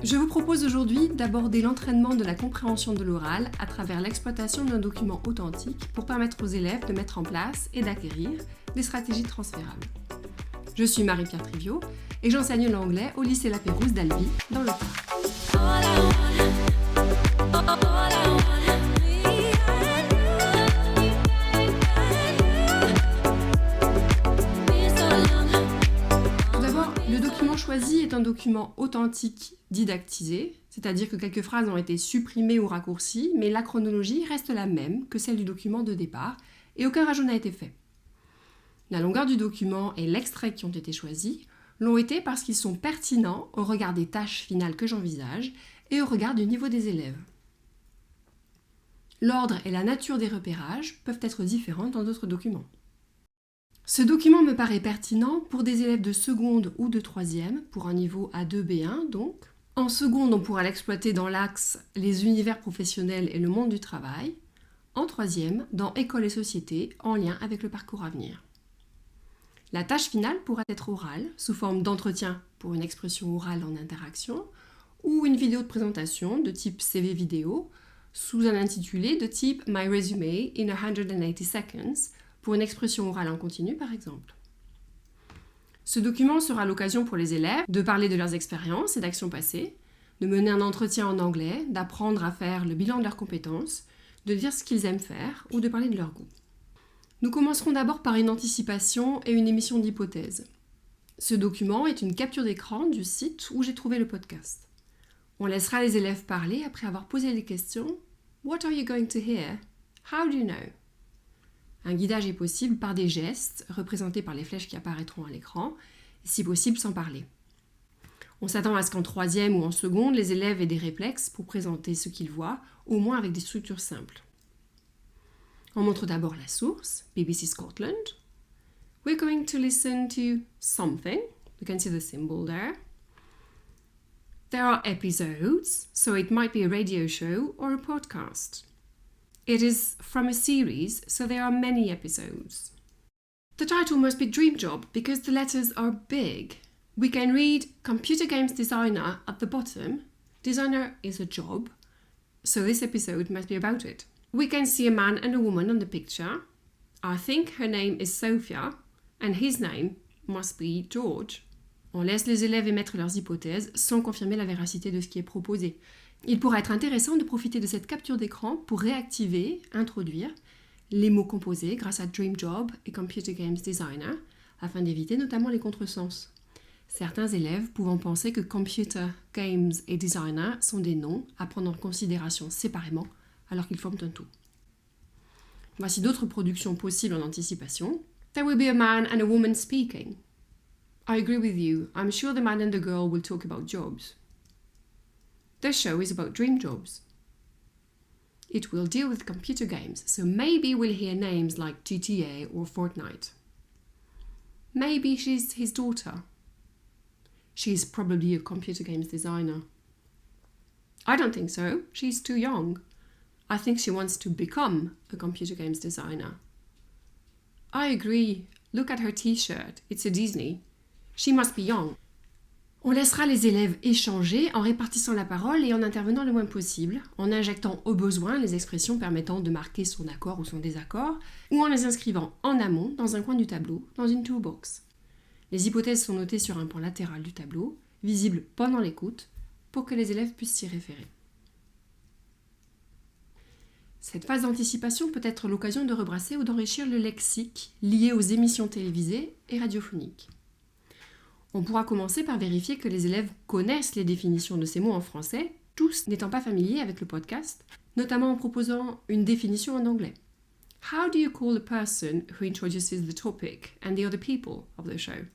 Je vous propose aujourd'hui d'aborder l'entraînement de la compréhension de l'oral à travers l'exploitation d'un document authentique pour permettre aux élèves de mettre en place et d'acquérir des stratégies transférables. Je suis Marie-Pierre Triviot et j'enseigne l'anglais au lycée La Pérouse d'Albi dans le Tarn. Tout d'abord, le document choisi est un document authentique didactisé, c'est-à-dire que quelques phrases ont été supprimées ou raccourcies, mais la chronologie reste la même que celle du document de départ et aucun rajout n'a été fait. La longueur du document et l'extrait qui ont été choisis l'ont été parce qu'ils sont pertinents au regard des tâches finales que j'envisage et au regard du niveau des élèves. L'ordre et la nature des repérages peuvent être différents dans d'autres documents. Ce document me paraît pertinent pour des élèves de seconde ou de troisième, pour un niveau A2-B1 donc. En seconde, on pourra l'exploiter dans l'axe les univers professionnels et le monde du travail. En troisième, dans école et société, en lien avec le parcours à venir. La tâche finale pourra être orale, sous forme d'entretien pour une expression orale en interaction, ou une vidéo de présentation de type CV vidéo, sous un intitulé de type My Resume in 180 Seconds, pour une expression orale en continu par exemple. Ce document sera l'occasion pour les élèves de parler de leurs expériences et d'actions passées, de mener un entretien en anglais, d'apprendre à faire le bilan de leurs compétences, de dire ce qu'ils aiment faire ou de parler de leur goût. Nous commencerons d'abord par une anticipation et une émission d'hypothèses. Ce document est une capture d'écran du site où j'ai trouvé le podcast. On laissera les élèves parler après avoir posé les questions « What are you going to hear? How do you know ?» Un guidage est possible par des gestes représentés par les flèches qui apparaîtront à l'écran, si possible sans parler. On s'attend à ce qu'en troisième ou en seconde, les élèves aient des réflexes pour présenter ce qu'ils voient, au moins avec des structures simples. On montre d'abord la source, BBC Scotland. We're going to listen to something. You can see the symbol there. There are episodes, so it might be a radio show or a podcast. It is from a series, so there are many episodes. The title must be Dream Job because the letters are big. We can read Computer Games Designer at the bottom. Designer is a job, so this episode must be about it. We can see a man and a woman on the picture. I think her name is Sophia, and his name must be George. On laisse les élèves émettre leurs hypothèses sans confirmer la véracité de ce qui est proposé. Il pourra être intéressant de profiter de cette capture d'écran pour réactiver, introduire les mots composés grâce à Dream Job et Computer Games Designer, afin d'éviter notamment les contresens. Certains élèves pouvant penser que Computer Games et Designer sont des noms à prendre en considération séparément, alors qu'ils forment un tout. Voici d'autres productions possibles en anticipation. There will be a man and a woman speaking. I agree with you. I'm sure the man and the girl will talk about jobs. The show is about dream jobs. It will deal with computer games, so maybe we'll hear names like GTA or Fortnite. Maybe she's his daughter. She's probably a computer games designer. I don't think so. She's too young. I think she wants to become a computer games designer. I agree. Look at her t-shirt. It's a Disney. She must be young. On laissera les élèves échanger en répartissant la parole et en intervenant le moins possible, en injectant au besoin les expressions permettant de marquer son accord ou son désaccord, ou en les inscrivant en amont dans un coin du tableau, dans une toolbox. Les hypothèses sont notées sur un pan latéral du tableau, visibles pendant l'écoute, pour que les élèves puissent s'y référer. Cette phase d'anticipation peut être l'occasion de rebrasser ou d'enrichir le lexique lié aux émissions télévisées et radiophoniques. On pourra commencer par vérifier que les élèves connaissent les définitions de ces mots en français, tous n'étant pas familiers avec le podcast, notamment en proposant une définition en anglais. How do you call the person who introduces the topic and the other people of the show?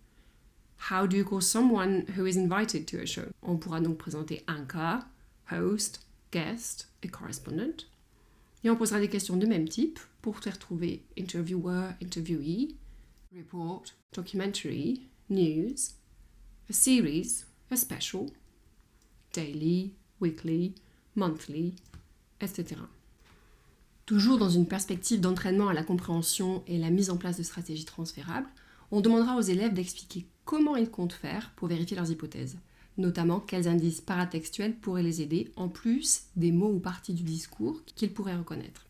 How do you call someone who is invited to a show? On pourra donc présenter anchor, host, guest et correspondent. Et on posera des questions de même type pour faire trouver interviewer, interviewee, report, documentary, news, a series, a special, daily, weekly, monthly, etc. Toujours dans une perspective d'entraînement à la compréhension et la mise en place de stratégies transférables, on demandera aux élèves d'expliquer comment ils comptent faire pour vérifier leurs hypothèses. notamment quels indices paratextuels pourraient les aider, en plus des mots ou parties du discours qu'ils pourraient reconnaître.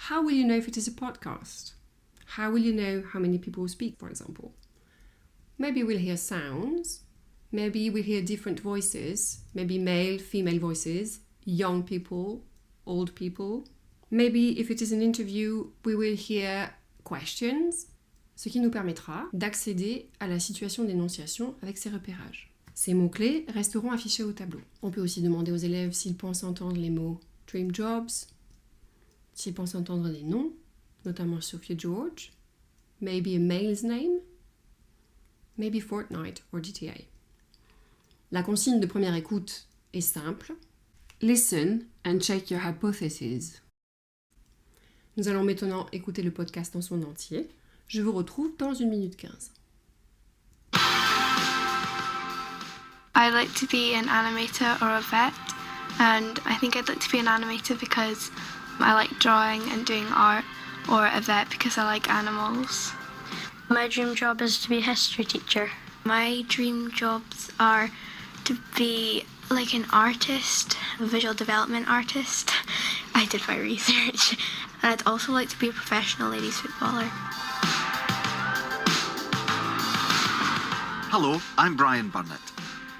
How will you know if it is a podcast? How will you know how many people speak, for example? Maybe we'll hear sounds. Maybe we'll hear different voices. Maybe male, female voices, young people, old people. Maybe if it is an interview, we will hear questions, ce qui nous permettra d'accéder à la situation d'énonciation avec ces repérages. Ces mots-clés resteront affichés au tableau. On peut aussi demander aux élèves s'ils pensent entendre les mots dream jobs, s'ils pensent entendre des noms, notamment Sophia George, maybe a male's name, maybe Fortnite or GTA. La consigne de première écoute est simple. Listen and check your hypotheses. Nous allons maintenant écouter le podcast en son entier. Je vous retrouve dans 1 minute 15. I'd like to be an animator or a vet, and I think I'd like to be an animator because I like drawing and doing art, or a vet because I like animals. My dream job is to be a history teacher. My dream jobs are to be like an artist, a visual development artist. I did my research. And I'd also like to be a professional ladies footballer. Hello, I'm Brian Burnett.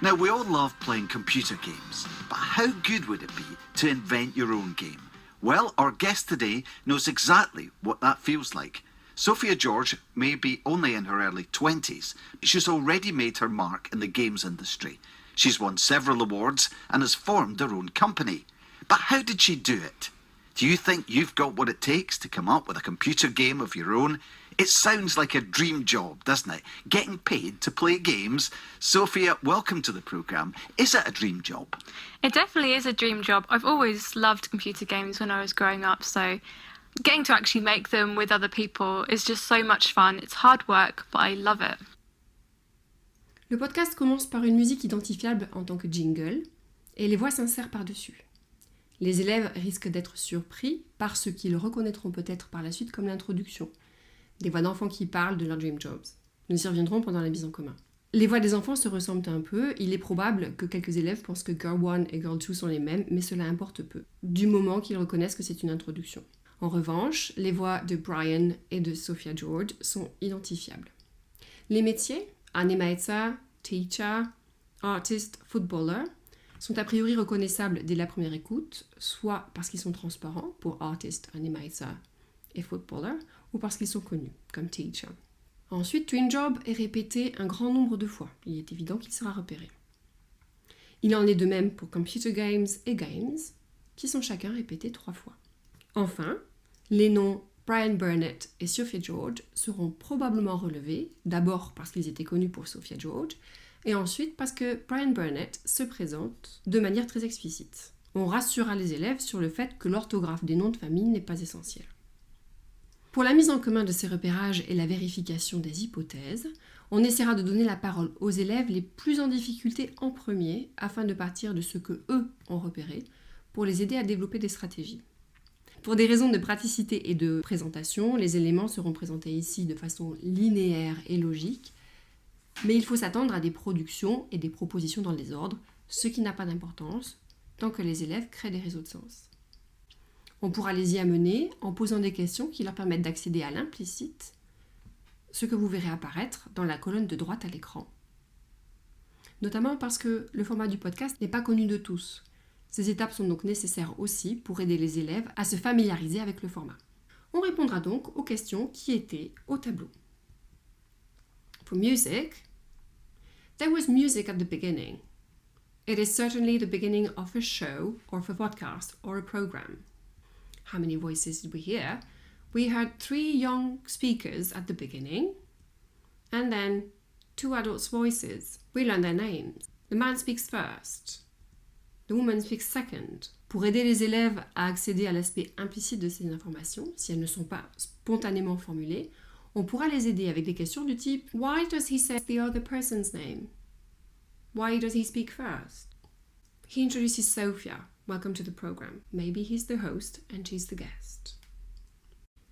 Now, we all love playing computer games, but how good would it be to invent your own game? Well, our guest today knows exactly what that feels like. Sophia George may be only in her early 20s, but she's already made her mark in the games industry. She's won several awards and has formed her own company. But how did she do it? Do you think you've got what it takes to come up with a computer game of your own? It sounds like a dream job, doesn't it? Getting paid to play games. Sophia, welcome to the programme. Is it a dream job? It definitely is a dream job. I've always loved computer games when I was growing up, so getting to actually make them with other people is just so much fun. It's hard work, but I love it. Le podcast commence par une musique identifiable en tant que jingle et les voix s'insèrent par-dessus. Les élèves risquent d'être surpris par ce qu'ils reconnaîtront peut-être par la suite comme l'introduction. Des voix d'enfants qui parlent de leurs dream jobs. Nous y reviendrons pendant la mise en commun. Les voix des enfants se ressemblent un peu. Il est probable que quelques élèves pensent que Girl 1 et Girl 2 sont les mêmes, mais cela importe peu, du moment qu'ils reconnaissent que c'est une introduction. En revanche, les voix de Brian et de Sophia George sont identifiables. Les métiers, animator, teacher, artist, footballer, sont a priori reconnaissables dès la première écoute, soit parce qu'ils sont transparents pour artist, animator et footballer, ou parce qu'ils sont connus, comme teacher. Ensuite, dream job est répété un grand nombre de fois. Il est évident qu'il sera repéré. Il en est de même pour computer games et games, qui sont chacun répétés 3 fois. Enfin, les noms Brian Burnett et Sophia George seront probablement relevés, d'abord parce qu'ils étaient connus pour Sophia George, et ensuite parce que Brian Burnett se présente de manière très explicite. On rassurera les élèves sur le fait que l'orthographe des noms de famille n'est pas essentielle. Pour la mise en commun de ces repérages et la vérification des hypothèses, on essaiera de donner la parole aux élèves les plus en difficulté en premier afin de partir de ce que eux ont repéré pour les aider à développer des stratégies. Pour des raisons de praticité et de présentation, les éléments seront présentés ici de façon linéaire et logique, mais il faut s'attendre à des productions et des propositions dans le désordre, ce qui n'a pas d'importance tant que les élèves créent des réseaux de sens. On pourra les y amener en posant des questions qui leur permettent d'accéder à l'implicite, ce que vous verrez apparaître dans la colonne de droite à l'écran. Notamment parce que le format du podcast n'est pas connu de tous. Ces étapes sont donc nécessaires aussi pour aider les élèves à se familiariser avec le format. On répondra donc aux questions qui étaient au tableau. For music, there was music at the beginning. It is certainly the beginning of a show or of a podcast or a program. How many voices did we hear? We heard 3 young speakers at the beginning, and then 2 adults' voices. We learned their names. The man speaks first. The woman speaks second. Pour aider les élèves à accéder à l'aspect implicite de ces informations, si elles ne sont pas spontanément formulées, on pourra les aider avec des questions du type « Why does he say the other person's name? Why does he speak first? He introduces Sophia. Welcome to the program. Maybe he's the host and she's the guest. »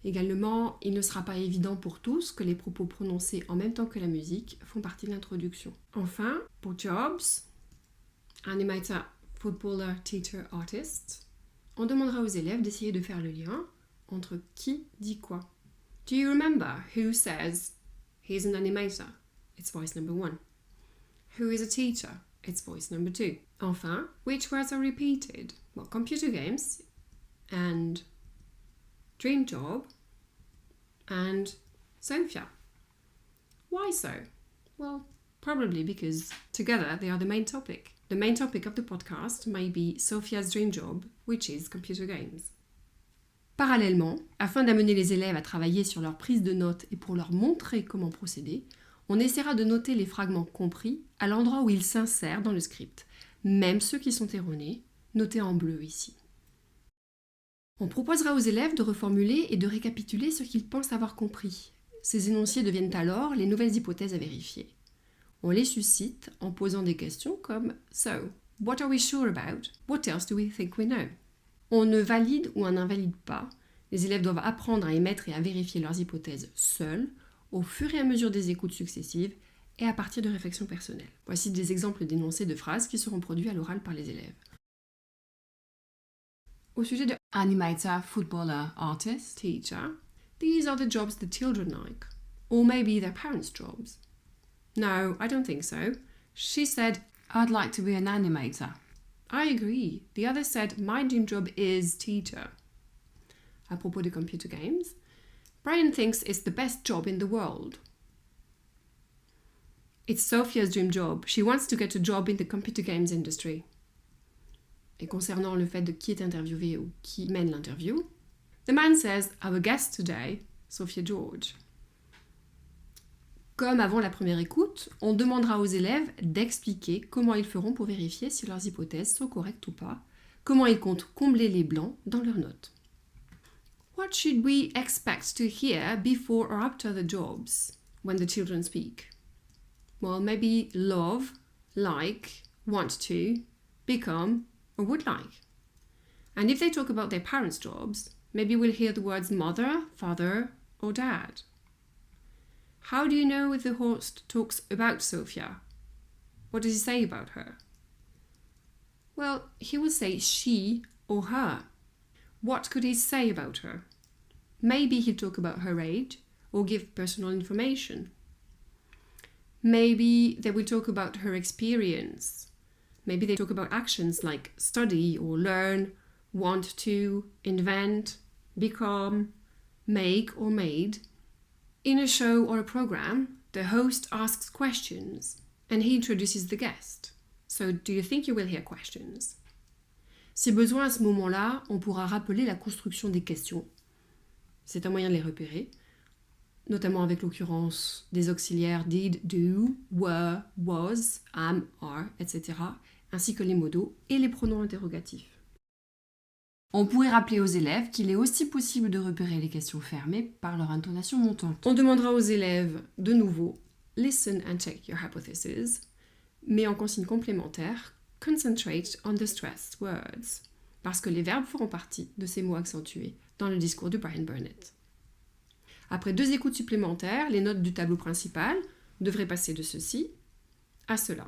Également, il ne sera pas évident pour tous que les propos prononcés en même temps que la musique font partie de l'introduction. Enfin, pour jobs, animator, footballer, teacher, artist, on demandera aux élèves d'essayer de faire le lien entre qui dit quoi. Do you remember who says he's an animator? It's voice number 1. Who is a teacher? It's voice number 2. Enfin, which words are repeated? Well, computer games and dream job and Sophia. Why so? Well, probably because together they are the main topic. The main topic of the podcast may be Sophia's dream job, which is computer games. Parallèlement, afin d'amener les élèves à travailler sur leur prise de notes et pour leur montrer comment procéder, on essaiera de noter les fragments compris à l'endroit où ils s'insèrent dans le script, même ceux qui sont erronés, notés en bleu ici. On proposera aux élèves de reformuler et de récapituler ce qu'ils pensent avoir compris. Ces énoncés deviennent alors les nouvelles hypothèses à vérifier. On les suscite en posant des questions comme « So, what are we sure about? What else do we think we know ?» On ne valide ou on n'invalide pas. Les élèves doivent apprendre à émettre et à vérifier leurs hypothèses seuls, au fur et à mesure des écoutes successives et à partir de réflexions personnelles. Voici des exemples d'énoncés de phrases qui seront produits à l'oral par les élèves. Au sujet de animator, footballer, artist, teacher, these are the jobs the children like. Or maybe their parents' jobs. No, I don't think so. She said, I'd like to be an animator. I agree. The other said, my dream job is teacher. À propos de computer games, Brian thinks it's the best job in the world. It's Sophia's dream job. She wants to get a job in the computer games industry. Et concernant le fait de qui est interviewé ou qui mène l'interview, the man says, our guest today, Sophia George. Comme avant la première écoute, on demandera aux élèves d'expliquer comment ils feront pour vérifier si leurs hypothèses sont correctes ou pas, comment ils comptent combler les blancs dans leurs notes. What should we expect to hear before or after the jobs when the children speak? Well, maybe love, like, want to, become, or would like. And if they talk about their parents' jobs, maybe we'll hear the words mother, father, or dad. How do you know if the host talks about Sophia? What does he say about her? Well, he will say she or her. What could he say about her? Maybe he'll talk about her age or give personal information. Maybe they will talk about her experience. Maybe they talk about actions like study or learn, want to, invent, become, make or made. In a show or a program, the host asks questions and he introduces the guest. So, do you think you will hear questions? Si besoin à ce moment-là, on pourra rappeler la construction des questions. C'est un moyen de les repérer, notamment avec l'occurrence des auxiliaires did, do, were, was, am, are, etc., ainsi que les modaux et les pronoms interrogatifs. On pourrait rappeler aux élèves qu'il est aussi possible de repérer les questions fermées par leur intonation montante. On demandera aux élèves, de nouveau, listen and check your hypothesis, mais en consigne complémentaire, concentrate on the stressed words, parce que les verbes feront partie de ces mots accentués dans le discours de Brian Burnett. Après 2 écoutes supplémentaires, les notes du tableau principal devraient passer de ceci à cela.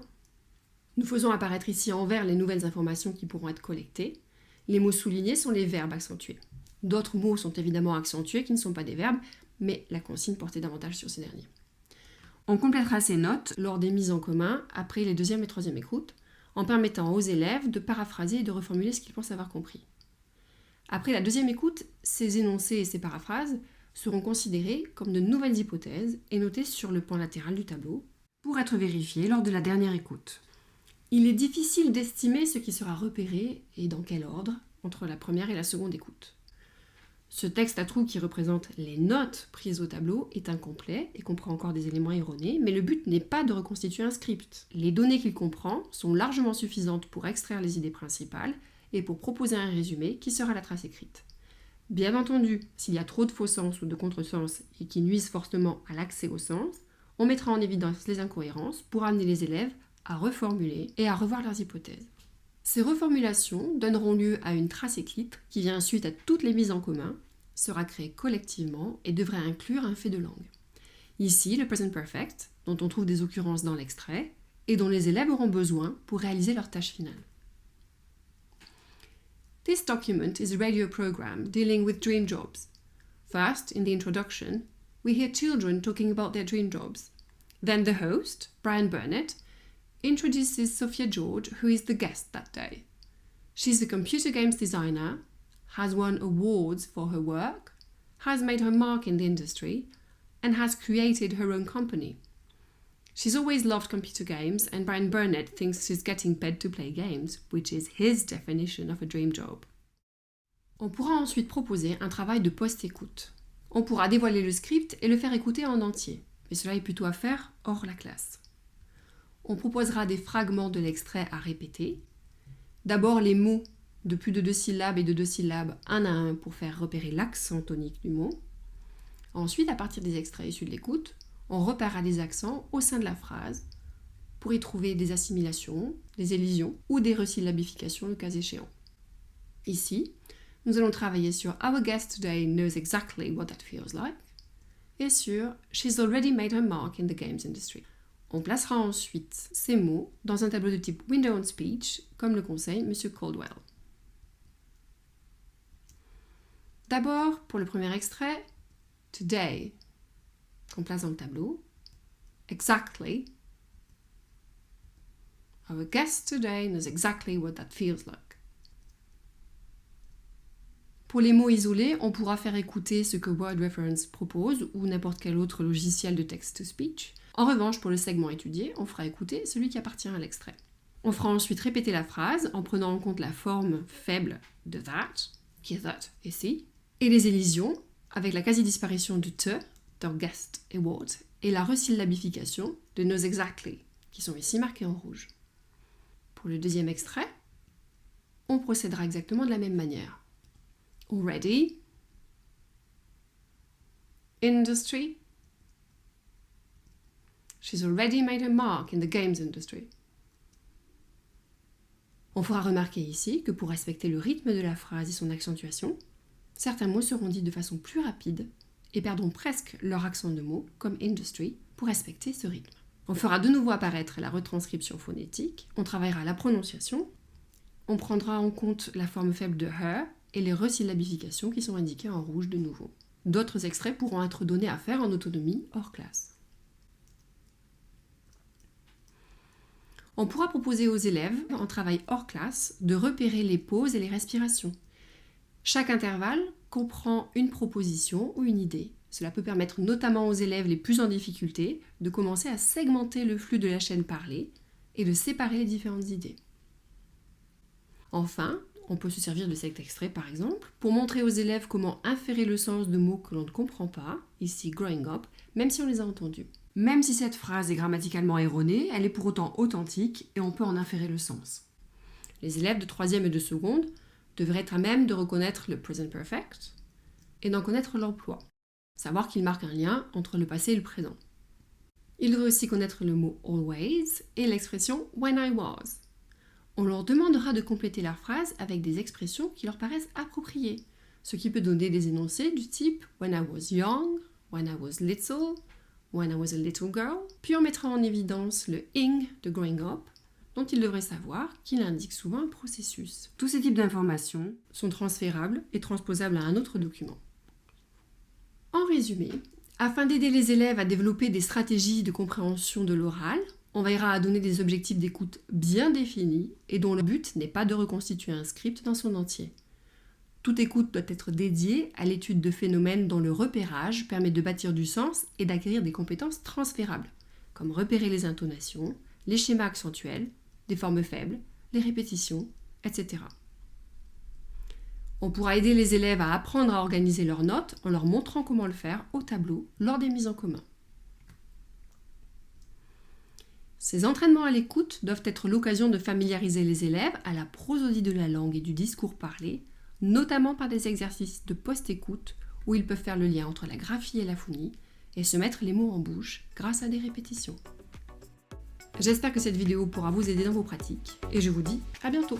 Nous faisons apparaître ici en vert les nouvelles informations qui pourront être collectées. Les mots soulignés sont les verbes accentués. D'autres mots sont évidemment accentués qui ne sont pas des verbes, mais la consigne portait davantage sur ces derniers. On complétera ces notes lors des mises en commun après les 2e et 3e écoutes, en permettant aux élèves de paraphraser et de reformuler ce qu'ils pensent avoir compris. Après la 2e écoute, ces énoncés et ces paraphrases seront considérés comme de nouvelles hypothèses et notés sur le pan latéral du tableau pour être vérifiés lors de la dernière écoute. Il est difficile d'estimer ce qui sera repéré et dans quel ordre entre la première et la seconde écoute. Ce texte à trous qui représente les notes prises au tableau est incomplet et comprend encore des éléments erronés, mais le but n'est pas de reconstituer un script. Les données qu'il comprend sont largement suffisantes pour extraire les idées principales et pour proposer un résumé qui sera la trace écrite. Bien entendu, s'il y a trop de faux sens ou de contresens et qui nuisent fortement à l'accès au sens, on mettra en évidence les incohérences pour amener les élèves à reformuler et à revoir leurs hypothèses. Ces reformulations donneront lieu à une trace écrite qui vient suite à toutes les mises en commun, sera créé collectivement et devrait inclure un fait de langue. Ici, le present perfect, dont on trouve des occurrences dans l'extrait, et dont les élèves auront besoin pour réaliser leur tâche finale. This document is a radio program dealing with dream jobs. First, in the introduction, we hear children talking about their dream jobs. Then the host, Brian Burnett, introduces Sophia George, who is the guest that day. She's a computer games designer, has won awards for her work, has made her mark in the industry, and has created her own company. She's always loved computer games, and Brian Burnett thinks she's getting paid to play games, which is his definition of a dream job. On pourra ensuite proposer un travail de post-écoute. On pourra dévoiler le script et le faire écouter en entier, mais cela est plutôt à faire hors la classe. On proposera des fragments de l'extrait à répéter. D'abord les mots de plus de 2 syllabes et de 2 syllabes un à un pour faire repérer l'accent tonique du mot. Ensuite, à partir des extraits issus de l'écoute, on repérera des accents au sein de la phrase pour y trouver des assimilations, des élisions ou des resyllabifications le cas échéant. Ici, nous allons travailler sur Our guest today knows exactly what that feels like et sur She's already made her mark in the games industry. On placera ensuite ces mots dans un tableau de type Window on Speech, comme le conseille M. Caldwell. D'abord, pour le premier extrait, Today, qu'on place dans le tableau. Exactly. Our guest today knows exactly what that feels like. Pour les mots isolés, on pourra faire écouter ce que Word Reference propose ou n'importe quel autre logiciel de text-to-speech. En revanche, pour le segment étudié, on fera écouter celui qui appartient à l'extrait. On fera ensuite répéter la phrase en prenant en compte la forme faible de that, qui est that ici, et les élisions, avec la quasi-disparition de te, der guest et what, et la resyllabification de knows exactly, qui sont ici marqués en rouge. Pour le deuxième extrait, on procédera exactement de la même manière. Already, industry, she's already made her mark in the games industry. On fera remarquer ici que pour respecter le rythme de la phrase et son accentuation, certains mots seront dits de façon plus rapide et perdront presque leur accent de mot, comme industry, pour respecter ce rythme. On fera de nouveau apparaître la retranscription phonétique, on travaillera la prononciation, on prendra en compte la forme faible de her et les resyllabifications qui sont indiquées en rouge de nouveau. D'autres extraits pourront être donnés à faire en autonomie hors classe. On pourra proposer aux élèves, en travail hors classe, de repérer les pauses et les respirations. Chaque intervalle comprend une proposition ou une idée. Cela peut permettre notamment aux élèves les plus en difficulté de commencer à segmenter le flux de la chaîne parlée et de séparer les différentes idées. Enfin, on peut se servir de cet extrait par exemple pour montrer aux élèves comment inférer le sens de mots que l'on ne comprend pas, ici growing up, même si on les a entendus. Même si cette phrase est grammaticalement erronée, elle est pour autant authentique et on peut en inférer le sens. Les élèves de 3e et de seconde devraient être à même de reconnaître le present perfect et d'en connaître l'emploi, savoir qu'il marque un lien entre le passé et le présent. Ils devraient aussi connaître le mot always et l'expression when I was. On leur demandera de compléter leur phrase avec des expressions qui leur paraissent appropriées, ce qui peut donner des énoncés du type when I was young, when I was little, when I was a little girl. Puis on mettra en évidence le ing de growing up, dont ils devraient savoir qu'il indique souvent un processus. Tous ces types d'informations sont transférables et transposables à un autre document. En résumé, afin d'aider les élèves à développer des stratégies de compréhension de l'oral, on veillera à donner des objectifs d'écoute bien définis et dont le but n'est pas de reconstituer un script dans son entier. Toute écoute doit être dédiée à l'étude de phénomènes dont le repérage permet de bâtir du sens et d'acquérir des compétences transférables, comme repérer les intonations, les schémas accentuels, des formes faibles, les répétitions, etc. On pourra aider les élèves à apprendre à organiser leurs notes en leur montrant comment le faire au tableau lors des mises en commun. Ces entraînements à l'écoute doivent être l'occasion de familiariser les élèves à la prosodie de la langue et du discours parlé, notamment par des exercices de post-écoute où ils peuvent faire le lien entre la graphie et la phonie et se mettre les mots en bouche grâce à des répétitions. J'espère que cette vidéo pourra vous aider dans vos pratiques et je vous dis à bientôt.